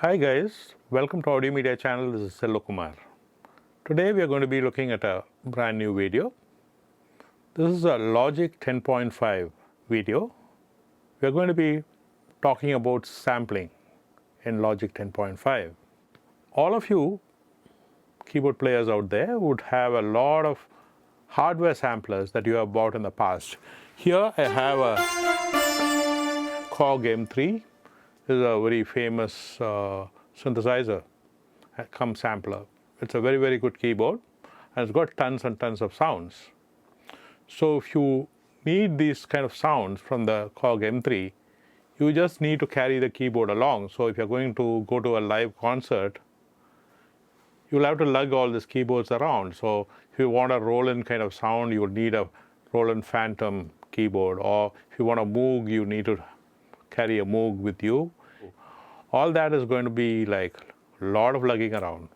Hi guys, welcome to Audio Media channel. This is Sello Kumar. Today we are going to be looking at a brand new video. This is a Logic 10.5 video. We are going to be talking about sampling in Logic 10.5. All of you keyboard players out there would have a lot of hardware samplers that you have bought in the past. Here I have a Korg M3. This is a very famous synthesizer come sampler. It's a very good keyboard and it's got tons and tons of sounds. So if you need these kind of sounds from the Korg M3, you just need to carry the keyboard along. So if you're going to go to a live concert, you'll have to lug all these keyboards around. So if you want a Roland kind of sound, you would need a Roland Phantom keyboard, or if you want a Moog, you need to carry a Moog with you. All that is going to be like a lot of lugging around,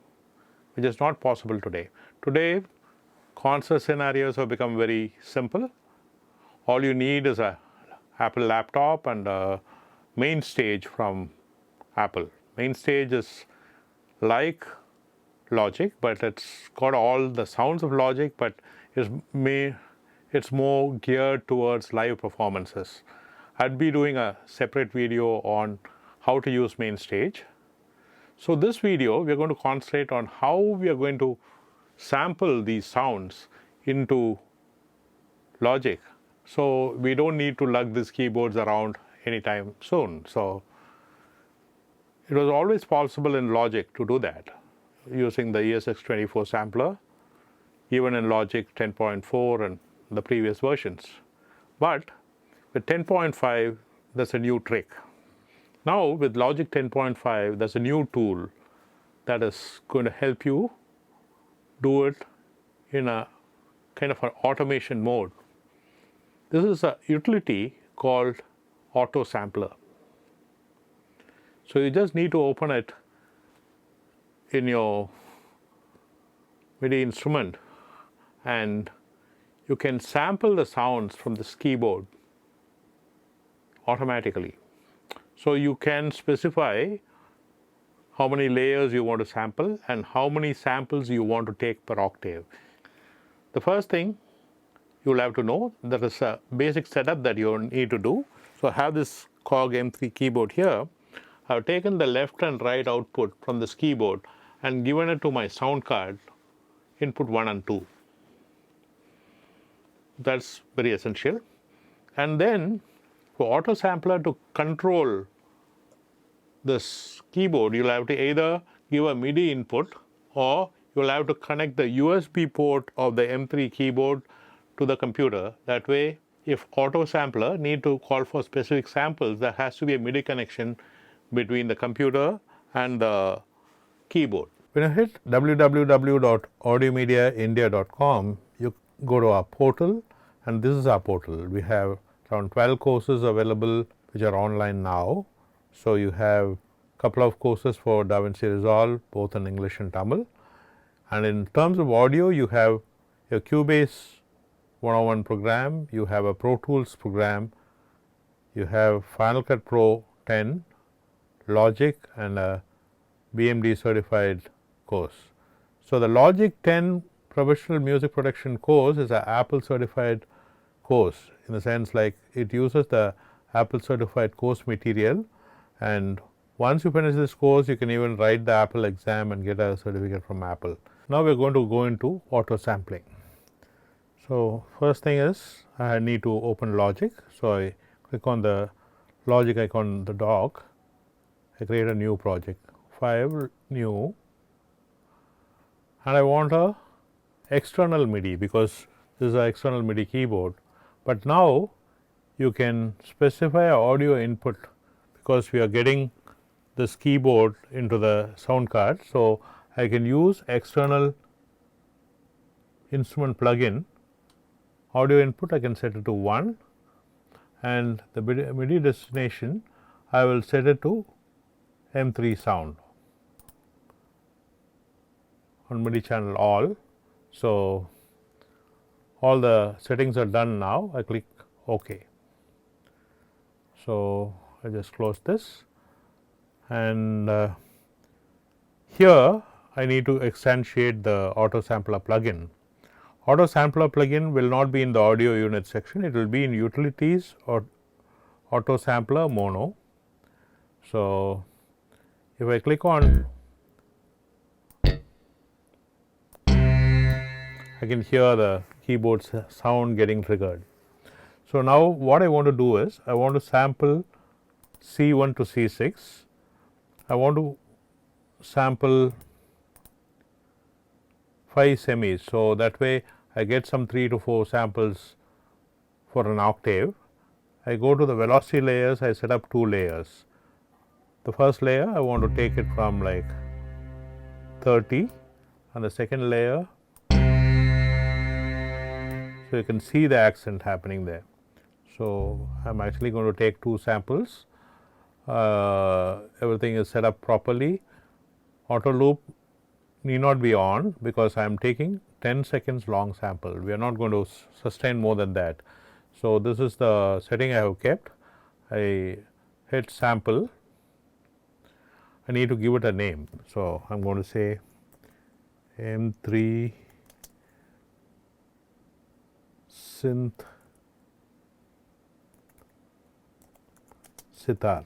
which is not possible today. Today, concert scenarios have become very simple. All you need is a Apple laptop and a main stage from Apple. Main stage is like Logic, but it's got all the sounds of Logic, but it's more geared towards live performances. I'd be doing a separate video on how to use main stage. So this video, we are going to concentrate on how we are going to sample these sounds into Logic. So we don't need to lug these keyboards around anytime soon. So it was always possible in Logic to do that using the ESX24 sampler, even in Logic 10.4 and the previous versions. But with 10.5, there's a new trick. Now with Logic 10.5, there's a new tool that is going to help you do it in a kind of an automation mode. This is a utility called AutoSampler. So you just need to open it in your MIDI instrument and you can sample the sounds from this keyboard automatically. So you can specify how many layers you want to sample and how many samples you want to take per octave. The first thing you'll have to know, there is a basic setup that you need to do. So I have this Korg M3 keyboard here. I've taken the left and right output from this keyboard and given it to my sound card, input 1 and 2. That's very essential. And then for AutoSampler to control this keyboard, you'll have to either give a MIDI input or you'll have to connect the USB port of the M3 keyboard to the computer. That way, if AutoSampler need to call for specific samples, there has to be a MIDI connection between the computer and the keyboard. When you hit www.audiomediaindia.com, you go to our portal, and this is our portal. We have around 12 courses available which are online now. So you have a couple of courses for DaVinci Resolve, both in English and Tamil. And in terms of audio, you have a Cubase 101 program, you have a Pro Tools program, you have Final Cut Pro 10, Logic, and a BMD certified course. So the Logic 10 Professional Music Production course is an Apple certified course, in the sense like it uses the Apple certified course material, and once you finish this course, you can even write the Apple exam and get a certificate from Apple. Now we are going to go into auto sampling. So first thing is I need to open Logic. So I click on the Logic icon on the dock. I create a new project, File, New, and I want a external MIDI because this is an external MIDI keyboard. But now you can specify audio input because we are getting this keyboard into the sound card. So I can use external instrument plugin. Audio input I can set it to 1, and the MIDI destination I will set it to M3 sound on MIDI channel all. So all the settings are done now. I click OK. So I just close this, and Here I need to accentuate the AutoSampler plugin. AutoSampler plugin will not be in the audio unit section, it will be in utilities or AutoSampler mono. So if I click on, I can hear the keyboard sound getting triggered. So now what I want to do is, I want to sample C1 to C6. I want to sample 5 semis. So that way I get some 3 to 4 samples for an octave. I go to the velocity layers, I set up 2 layers. The first layer I want to take it from like 30, and the second layer, so you can see the accent happening there. So I'm actually going to take 2 samples. Everything is set up properly. Auto loop need not be on because I am taking 10 seconds long sample. We are not going to sustain more than that. So this is the setting I have kept. I hit sample. I need to give it a name. So I'm going to say M3 synth sitar.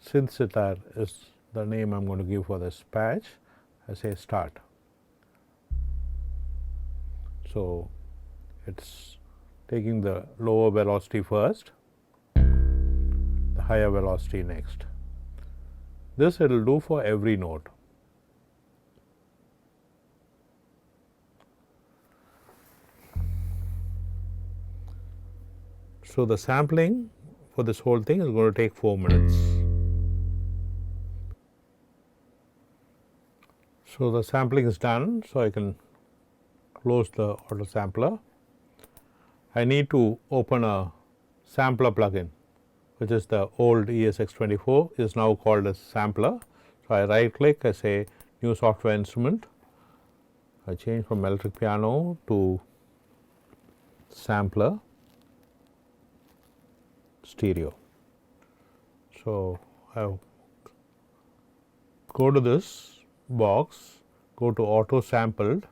Synth sitar is the name I'm going to give for this patch. I say start. So it's taking the lower velocity first, the higher velocity next. This it will do for every note. So the sampling for this whole thing is going to take 4 minutes. So the sampling is done, so I can close the AutoSampler. I need to open a sampler plugin, which is the old ESX24, is now called as sampler. So I right click, I say new software instrument. I change from electric piano to sampler stereo. So I go to this box, go to auto sampled,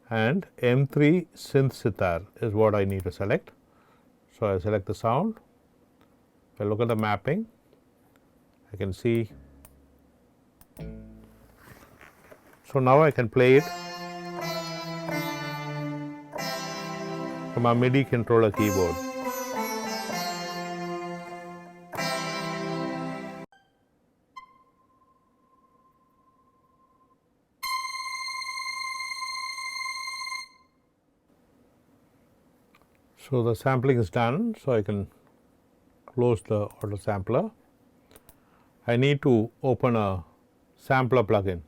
and M3 synth sitar is what I need to select. So I select the sound. If I look at the mapping, I can see. So now I can play it from a MIDI controller keyboard. So the sampling is done, so I can close the AutoSampler. I need to open a sampler plugin,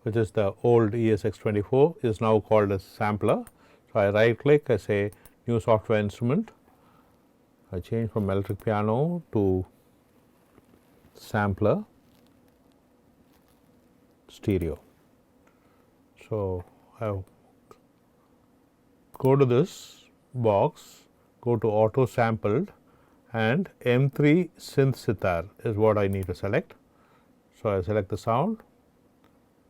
which is the old ESX24, is now called as sampler. So I right click, I say new software instrument. I change from electric piano to sampler stereo. So I go to this box, go to auto sampled, and M3 synth sitar is what I need to select. So I select the sound.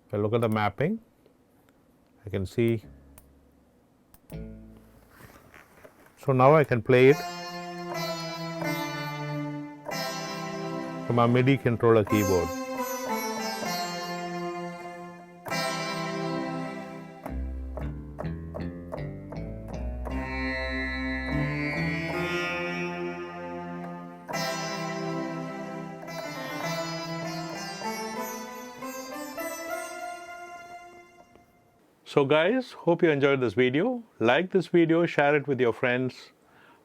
If I look at the mapping, I can see. So now I can play it from a MIDI controller keyboard. So guys, hope you enjoyed this video. Like this video, share it with your friends,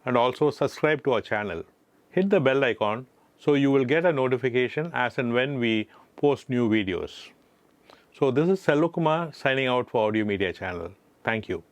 and also subscribe to our channel. Hit the bell icon so you will get a notification as and when we post new videos. So this is Selvakumar signing out for Audio Media Channel. Thank you.